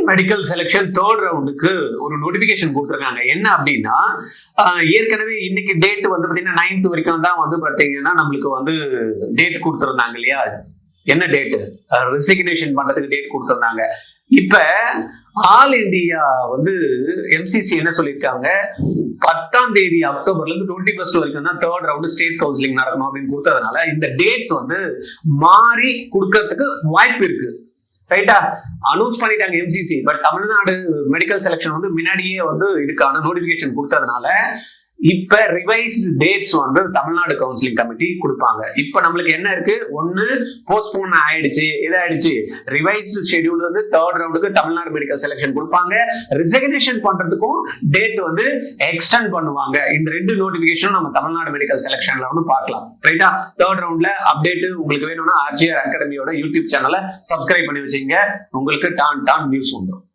Medical selection third ரவுண்டுக்கு ஒரு notification கொடுத்துருக்காங்க. என்ன அப்படின்னா, ஏற்கனவே இன்னைக்கு டேட் வந்து பாத்தீங்கன்னா 9th வரைக்கும் தான் வந்து பாத்தீங்கன்னா நம்மளுக்கு வந்து டேட் கொடுத்துருந்தாங்க இல்லையா? என்ன டேட்? ரெசிக்னேஷன் பண்றதுக்கு டேட் கொடுத்துருந்தாங்க. இப்ப ஆல் இந்தியா வந்து எம்சிசி என்ன சொல்லியிருக்காங்க, 10ஆம் தேதி அக்டோபர்ல இருந்து 21 வரைக்கும் தான் தேர்ட் ரவுண்ட் ஸ்டேட் கவுன்சிலிங் நடக்கணும் அப்படின்னு கொடுத்ததுனால இந்த டேட்ஸ் வந்து மாறி கொடுக்கறதுக்கு வாய்ப்பு இருக்கு. ரைட்டா? அனௌன்ஸ் பண்ணிட்டாங்க MCC. But Tamil Nadu medical selection வந்து முன்னாடியே வந்து இதுக்கான நோட்டிபிகேஷன் கொடுத்ததுனால இப்ப ரிவைஸ்டு டேட்ஸ் வந்து தமிழ்நாடு கவுன்சிலிங் கமிட்டி கொடுப்பாங்க. இப்ப நம்மளுக்கு என்ன இருக்கு? ஒன்னு போஸ்ட்போன் ஆயிடுச்சு. இதாயிடுச்சு. ரிவைஸ்டு ஷெட்யூல் வந்து தேர்ட் ரவுண்டுக்கு தமிழ்நாடு மெடிக்கல் செலக்ஷன் கொடுப்பாங்க. ரிசக்னேஷன் பண்றதுக்கும் டேட் வந்து எக்ஸ்டெண்ட் பண்ணுவாங்க. இந்த ரெண்டு நோட்டிபிகேஷனும் நம்ம தமிழ்நாடு மெடிக்கல் செலக்ஷன்ல வந்து பார்க்கலாம். ரைட்டா? தேர்ட் ரவுண்ட்ல அப்டேட் உங்களுக்கு வேணும்னா ஆர்ஜிஆர் அகாடமியோட யூடியூப் சேனலை சப்ஸ்கிரைப் பண்ணி வச்சுங்க. உங்களுக்கு டான் நியூஸ் வந்துடும்.